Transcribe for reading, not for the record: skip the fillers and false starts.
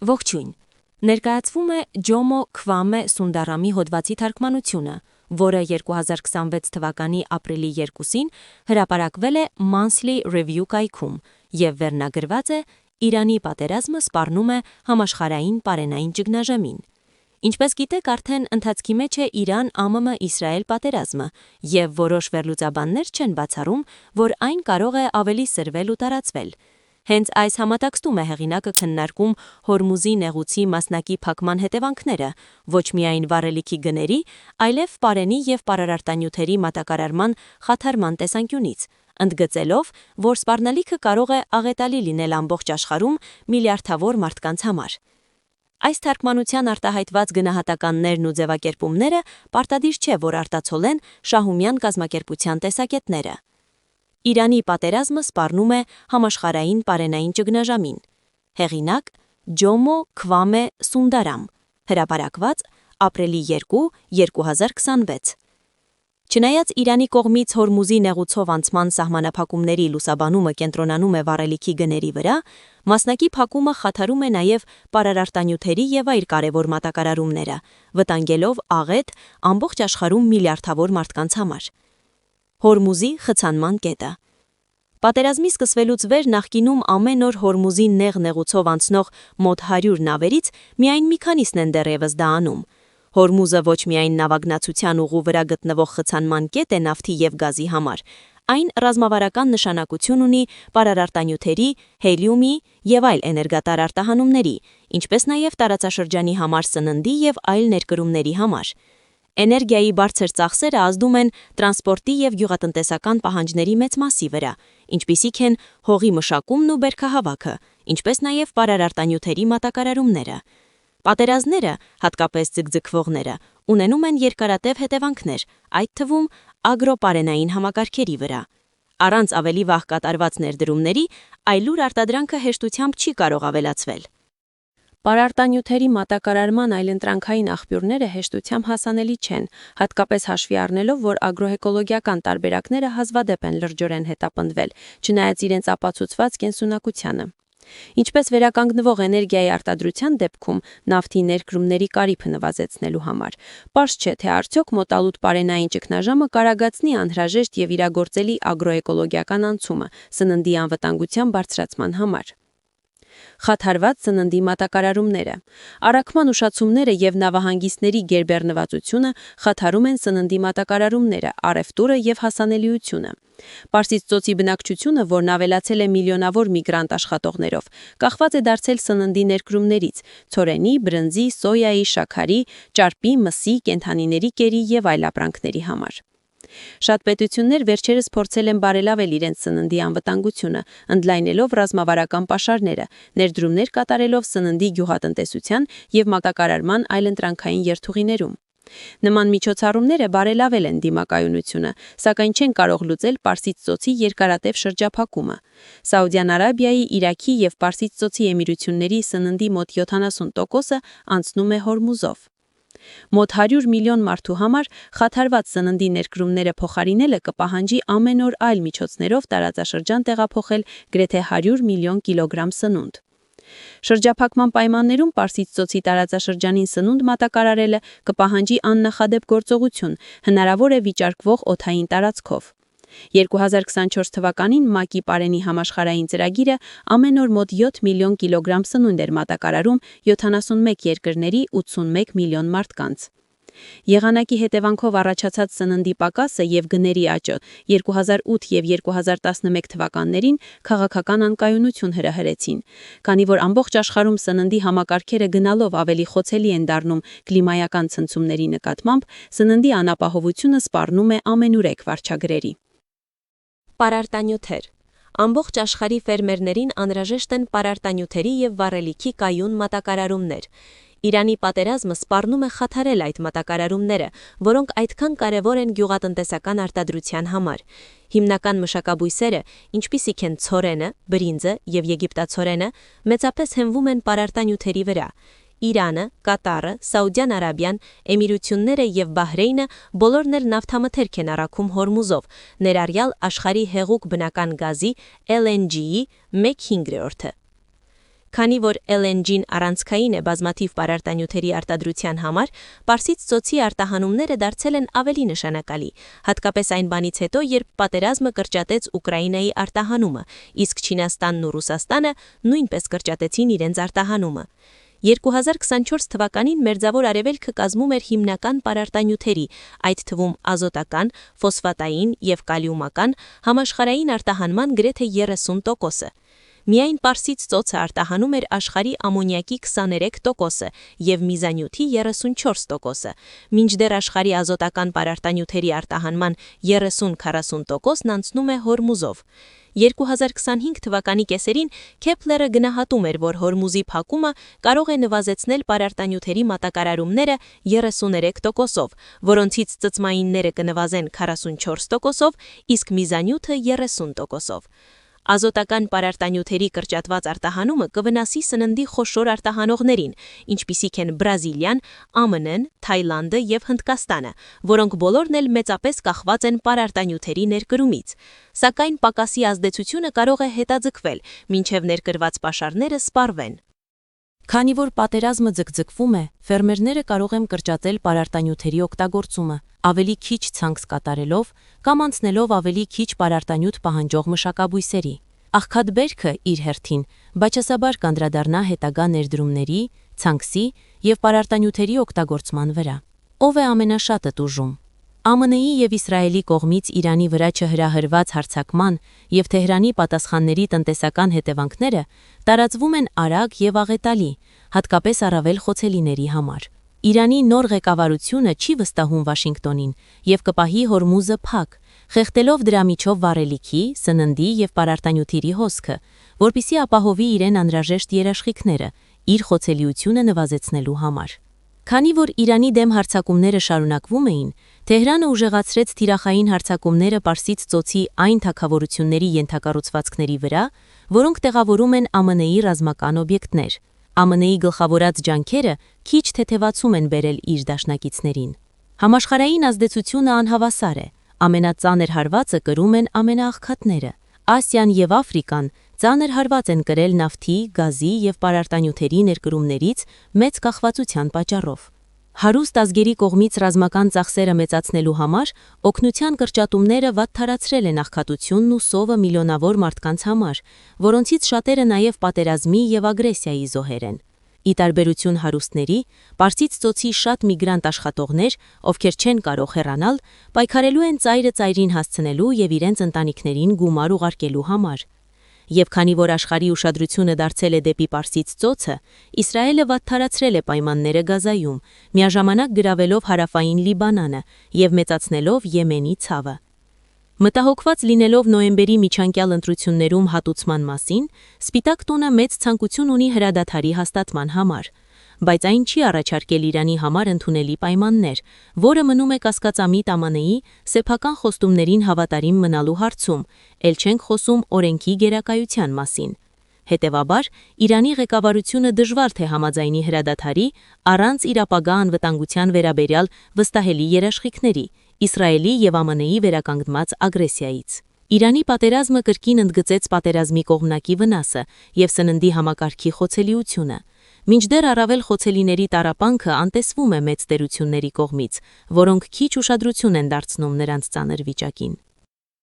Ողջույն։ Ներկայացվում է Ջոմո Քվամե Սունդարամի հոդվածի թարգմանությունը, որը 2026 թվականի ապրիլի 2-ին հրապարակվել է Monthly Review կայքում և վերնագրված է «Իրանի պատերազմը սպառնում է համաշխարհային պարենային ճգնաժամին»։ Ինչպես գիտեք, արդեն ընթացքի մեջ է Իրան-ԱՄՆ-Իսրայել պատերազմը, և որոշ վերլուծաբաններ չեն բացառում, որ այն կարող է ավելի սրվել ու տարածվել։ Հենց այս համատեքստում է հեղինակը քննարկում Հորմուզի նեղուցի մասնակի փակման հետևանքները ոչ միայն վառելիքի գների, այլև պարենի և պարարարտանյութերի մատակարարման խաթարման տեսանկյունից, ընդգծելով, որ սպառնալիքը կարող է աղետալի լինել ամբողջ աշխարհում միլիարդավոր մարդկանց համար։ Այս թարգմանության արտահայտված գնահատականներն ու ձևակերպումները պարտադիր չէ, որ արտացոլեն շահումյան կազմակերպության տեսակետները։ Իրանի պատերազմը սպառնում է համաշխարհային պարենային ճգնաժամին։ Հեղինակ Ջոմո Քվամե Սունդարամ, հրապարակված ապրիլի 2, 2026։ Չնայած Իրանի կողմից Հորմուզի նեղուցով անցման սահմանափակումների լուսաբանումը կենտրոնանում է վառելիքի գների վրա, մասնակի փակումը խաթարում է նաև պարարարտանյութերի և այլ կարևոր մատակարարումները, վտանգելով աղետ ամբողջ աշխարհում միլիարդավոր մարդկանց համար։ Հորմուզի խցանման կետը։ Պատերազմի սկսվելուց վեր նախկինում ամեն օր Հորմուզի նեղուցով անցնող մոտ 100 նավերից միայն մի քանիսն են դեռևս դա անում։ Հորմուզը ոչ միայն նավագնացության ուղու վրա գտնվող խցանման կետ է նավթի և գազի համար, այն ռազմավարական նշանակություն ունի պարարարտանյութերի, հելիումի և այլ էներգատար արտահանումների, ինչպես նաև տարածաշրջանի համար սննդի և այլ ներկրումների համար։ Էներգիայի բարձր ծախսերը ազդում են տրանսպորտի և գյուղատնտեսական պահանջների մեծ մասի վրա, ինչպիսիք են հողի մշակումն ու բերքահավաքը, ինչպես նաև պարարարտանյութերի մատակարարումները։ Պատերազմները, հատկապես ձգձգվողները, ունենում են երկարատև հետևանքներ, այդ թվում ագրոպարենային համակարգերի վրա։ Առանց ավելի վաղ կատարված ներդրումների այլուր արտադրանքը հեշտությամբ չի կարող ավելացվել։ Պարարտանյութերի մատակարարման այլընտրանքային աղբյուրները հեշտությամբ հասանելի չեն, հատկապես հաշվի առնելով, որ ագրոէկոլոգիական տարբերակները հազվադեպ են լրջորեն հետապնդվել, չնայած իրենց ապացուցված կենսունակությանը։ Ինչպես վերականգնվող էներգիայի արտադրության դեպքում նավթի ներկրումների կարիքը նվազեցնելու համար, պարզ չէ, թե արդյոք մոտալուտ պարենային ճգնաժամը կարագացնի անհրաժեշտ և իրագործելի ագրոէկոլոգիական անցումը սննդի անվտանգության բարձրացման համար։ Խաթարված սննդի մատակարարումները։ Առաքման ուշացումները և նավահանգիստների գերբեռնվածությունը խաթարում են սննդի մատակարարումները, առևտուրը և հասանելիությունը։ Պարսից ծոցի բնակչությունը, որն ավելացել է միլիոնավոր միգրանտ աշխատողներով, կախված է դարձել սննդի ներկրումներից՝ ցորենի, բրնձի, սոյայի, շաքարի, ճարպի, մսի, կենդանիների կերի և այլ ապրանքների համար։ Շատ պետություններ վերջերս փորձել են բարելավել իրենց սննդի անվտանգությունը, ընդլայնելով ռազմավարական պաշարները, ներդրումներ կատարելով սննդի գյուղատնտեսության և մատակարարման այլընտրանքային երթուղիներում։ Նման միջոցառումները բարելավել են դիմակայունությունը, սակայն չեն կարող լուծել Պարսից ծոցի երկարատև շրջափակումը։ Սաուդյան Արաբիայի, Իրաքի և Պարսից ծոցի էմիրությունների սննդի մոտ 70%-ը անցնում է Հորմուզով։ Մոտ 100 միլիոն մարդու համար խաթարված սննդի ներկրումները փոխարինելը կպահանջի ամեն օր այլ միջոցներով տարածաշրջան տեղափոխել գրեթե 100 միլիոն կիլոգրամ սնունդ։ Շրջափակման պայմաններում Պարսից ծոցի տարածաշրջանին սնունդ մատակարարելը կպահանջի աննախադեպ գործողություն, հնարավոր է վիճարկվող օդային տարածքով։ 2024 թվականին ՄԱԿ-ի պարենի համաշխարհային ծրագիրը ամեն օր մոտ 7 միլիոն կիլոգրամ սնունդ էր մատակարարում 71 երկրների 81 միլիոն մարդկանց։ Եղանակի հետևանքով առաջացած սննդի պակասը և գների աճը 2008 և 2011 թվականներին քաղաքական անկայունություն հրահրեցին, քանի որ ամբողջ աշխարհում սննդի համակարգերը գնալով ավելի խոցելի են դառնում կլիմայական ցնցումների նկատմամբ, սննդի անապահովությունը սպառնում է ամենուրեք վարչագրերի։ Պարարտանյութեր։ Ամբողջ աշխարհի ֆերմերներին անհրաժեշտ են պարարտանյութերի և վառելիքի կայուն մատակարարումներ։ Իրանի պատերազմը սպառնում է խաթարել այդ մատակարարումները, որոնք այդքան կարևոր են գյուղատնտեսական արտադրության համար։ Հիմնական մշակաբույսերը, ինչպիսիք են ցորենը, բրինձը և եգիպտացորենը, մեծապես հենվում են պարարտանյութերի վրա։ Իրանը, Կատարը, Սաուդյան Արաբիան, Էմիրությունները և Բահրեյնը բոլորն էլ նավթամթերք են առաքում Հորմուզով, ներառյալ աշխարհի հեղուկ բնական գազի LNG-ի 1/5-ը։ Քանի որ LNG-ն առանցքային է բազմաթիվ պարարտանյութերի արտադրության համար, Պարսից ծոցի արտահանումները դարձել են ավելի նշանակալի, հատկապես այն բանից հետո, երբ պատերազմը կրճատեց Ուկրաինայի արտահանումը, իսկ Չինաստանն ու Ռուսաստանը նույնպես կրճատեցին իրենց արտահանումը։ 2024 թվականին Մերձավոր Արևելքը կազմում էր հիմնական պարարտանյութերի, այդ թվում ազոտական, ֆոսֆատային և կալիումական, համաշխարհային արտահանման գրեթե 30%-ը։ Միայն Պարսից ծոցը արտահանում էր աշխարհի ամոնիակի 23%-ը և միզանյութի 34%-ը, մինչդեռ աշխարհի ազոտական պարարտանյութերի արտահանման 30-40%-ն անցնում է Հորմուզով։ 2025 թվականի կեսերին Քեփլերը գնահատում էր, որ Հորմուզի փակումը կարող է նվազեցնել պարարտանյութերի մատակարարումները 33%-ով, որոնցից ծծմայինները կնվազեն 44%-ով, իսկ միզանյութը 30%-ով։ Ազոտական պարարտանյութերի կրճատված արտահանումը կվնասի սննդի խոշոր արտահանողներին, ինչպիսիք են Բրազիլիան, ԱՄՆ-ն, Թայլանդը և Հնդկաստանը, որոնք բոլորն էլ մեծապես կախված են պարարտանյութերի ներկրումից։ Սակայն պակասի ազդեցությունը կարող է հետաձգվել, մինչև ներկրված պաշարները սպառվեն։ Քանի որ պատերազմը ձգձգվում է, ֆերմերները կարող են կրճատել պարարտանյութերի օգտագործումը, ավելի քիչ ցանց կատարելով կամ անցնելով ավելի քիչ պարարտանյութ պահանջող մշակաբույսերի։ Աղքատբերքը իր հերթին բացասաբար կանդրադառնա հետագա ներդրումների, ցանքսի և պարարտանյութերի օգտագործման վրա։ Ով է ամենաշատը տուժում։ ԱՄՆ-ի և Իսրայելի կողմից Իրանի վրա չհրահրված հարձակման և Թեհրանի պատասխանների տնտեսական հետևանքները տարածվում են արագ և աղետալի, հատկապես առավել խոցելիների համար։ Իրանի նոր ղեկավարությունը չի վստահում Վաշինգտոնին և կպահի Հորմուզը փակ, խեղդելով դրա միջով վառելիքի, սննդի և պարարտանյութերի հոսքը, որպեսզի ապահովի իրեն անհրաժեշտ երաշխիքները իր խոցելիությունը նվազեցնելու համար։ Քանի որ Իրանի դեմ հարձակումները շարունակվում էին, Թեհրանը ուժեղացրեց թիրախային հարձակումները Պարսից ծոցի այն թագավորությունների ենթակառուցվածքների վրա, որոնք տեղավորում են ԱՄՆ-ի ռազմական օբյեկտներ։ ԱՄՆ-ի գլխավորած ջանքերը քիչ թեթևացում են բերել իր դաշնակիցներին։ Համաշխարհային ազդեցությունը անհավասար է, ամենածանր հարվածը կրում են ամենաաղքատները։ Ասիան և Աֆրիկան ծանր հարված են կրել նավթի, գազի և պարարտանյութերի ներկրումներից մեծ կախվածության պատճառով։ Հարուստ ազգերի կողմից ռազմական ծախսերը մեծացնելու համար օգնության կրճատումները վատթարացրել են աղքատությունն ու սովը միլիոնավոր մարդկանց համար, որոնցից շատերը նաև պատերազմի և ագրեսիայի զոհեր են։ Ի տարբերություն հարուստների, Պարսից ծոցի շատ միգրանտ աշխատողներ, ովքեր չեն կարող հեռանալ, պայքարելու են ծայրը ծայրին հասցնելու և իրենց ընտանիքներին գումար ուղարկելու համար։ Եվ քանի որ աշխարհի ուշադրությունը դարձել է դեպի Պարսից ծոցը, Իսրայելը վատթարացրել է պայմանները Գազայում, միաժամանակ գրավելով հարավային Լիբանանը և մեծացնելով Եմենի ցավը։ Մտահոգված լինելով նոյեմբերի միջանկյալ ընտրություններում հատուցման մասին, Սպիտակ տունը մեծ ցանկություն ունի հրադադարի հաստատման համար, բայց այն չի առաջարկել Իրանի համար ընդունելի պայմաններ, որը մնում է կասկածամիտ ԱՄՆ-ի սեփական խոստումներին հավատարիմ մնալու հարցում, էլ չենք խոսում օրենքի գերակայության մասին։ Հետևաբար, Իրանի ղեկավարությունը դժվար թե համաձայնի հրադադարի առանց իր ապագա անվտանգության վերաբերյալ վստահելի երաշխիքների, Իսրայելի և ԱՄՆ-ի վերականգնված ագրեսիայից։ Իրանի պատերազմը կրկին ընդգծեց պատերազմի կողմնակի վնասը և սննդի համակարգի խոցելիությունը։ Մինչդեռ առավել խոցելիների տառապանքը անտեսվում է մեծ տերությունների կողմից, որոնք քիչ ուշադրություն են դարձնում նրանց ծանր վիճակին։